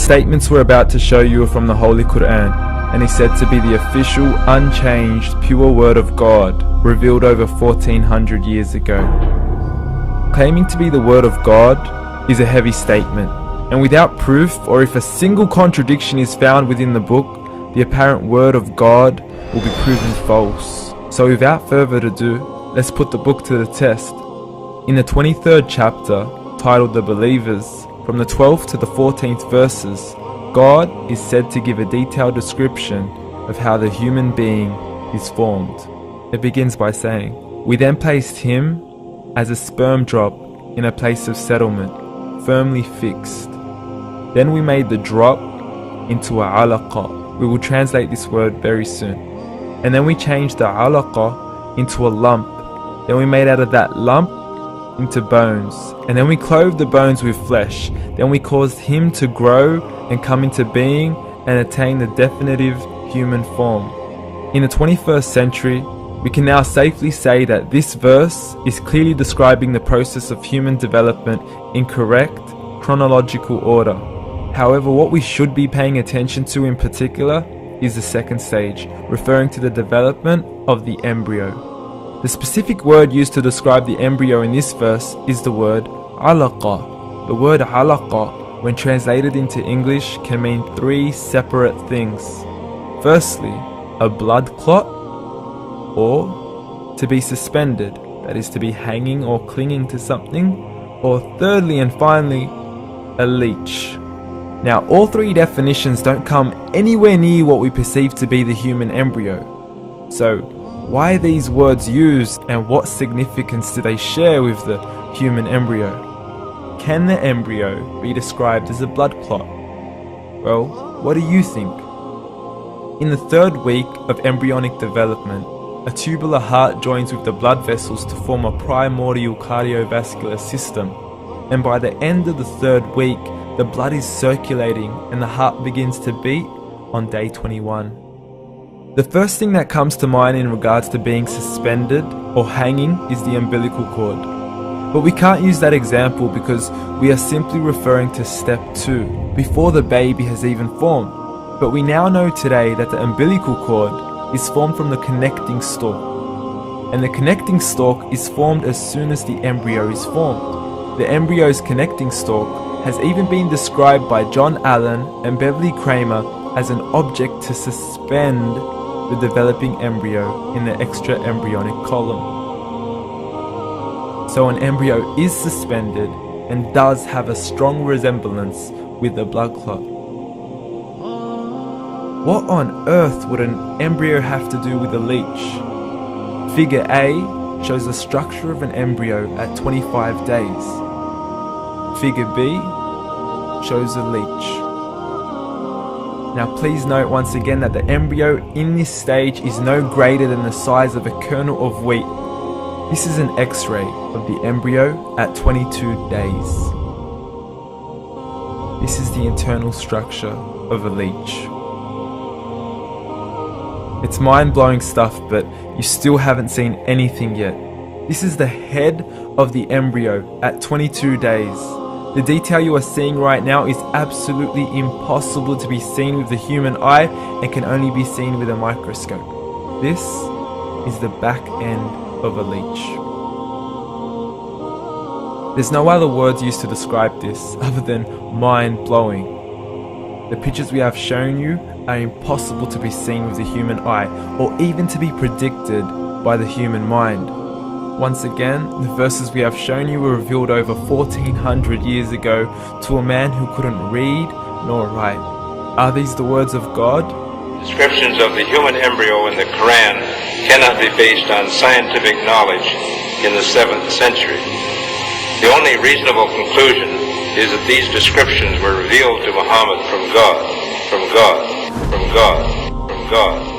statements we're about to show you are from the Holy Quran, and is said to be the official, unchanged, pure word of God, revealed over 1400 years ago. Claiming to be the word of God is a heavy statement, and without proof, or if a single contradiction is found within the book, the apparent word of God will be proven false. So without further ado, let's put the book to the test. In the 23rd chapter, titled The Believers, from the 12th to the 14th verses, God is said to give a detailed description of how the human being is formed. It begins by saying, "We then placed him as a sperm drop in a place of settlement, firmly fixed. Then we made the drop into a alaqa." We will translate this word very soon. "And then we changed the alaqa into a lump. Then we made out of that lump into bones. And then we clothed the bones with flesh. Then we caused him to grow and come into being and attain the definitive human form." In the 21st century, we can now safely say that this verse is clearly describing the process of human development in correct chronological order. However, what we should be paying attention to in particular is the second stage, referring to the development of the embryo. The specific word used to describe the embryo in this verse is the word alaqa. The word alaqa, when translated into English, can mean three separate things. Firstly, a blood clot, or to be suspended, that is to be hanging or clinging to something, or thirdly and finally, a leech. Now, all three definitions don't come anywhere near what we perceive to be the human embryo. So, why are these words used, and what significance do they share with the human embryo? Can the embryo be described as a blood clot? Well, what do you think? In the 3rd week of embryonic development, a tubular heart joins with the blood vessels to form a primordial cardiovascular system, and by the end of the 3rd week, the blood is circulating and the heart begins to beat on day 21. The first thing that comes to mind in regards to being suspended or hanging is the umbilical cord. But we can't use that example because we are simply referring to step 2, before the baby has even formed. But we now know today that the umbilical cord is formed from the connecting stalk. And the connecting stalk is formed as soon as the embryo is formed. The embryo's connecting stalk has even been described by John Allen and Beverly Kramer as an object to suspend the developing embryo in the extra-embryonic column. So an embryo is suspended and does have a strong resemblance with a blood clot. What on earth would an embryo have to do with a leech? Figure A shows the structure of an embryo at 25 days. Figure B shows a leech. Now please note once again that the embryo in this stage is no greater than the size of a kernel of wheat. This is an X-ray of the embryo at 22 days. This is the internal structure of a leech. It's mind-blowing stuff, but you still haven't seen anything yet. This is the head of the embryo at 22 days. The detail you are seeing right now is absolutely impossible to be seen with the human eye and can only be seen with a microscope. This is the back end of a leech. There's no other words used to describe this other than mind-blowing. The pictures we have shown you are impossible to be seen with the human eye or even to be predicted by the human mind. Once again, the verses we have shown you were revealed over 1400 years ago to a man who couldn't read nor write. Are these the words of God? Descriptions of the human embryo in the Quran cannot be based on scientific knowledge in the 7th century. The only reasonable conclusion is that these descriptions were revealed to Muhammad from God, from God, from God, from God.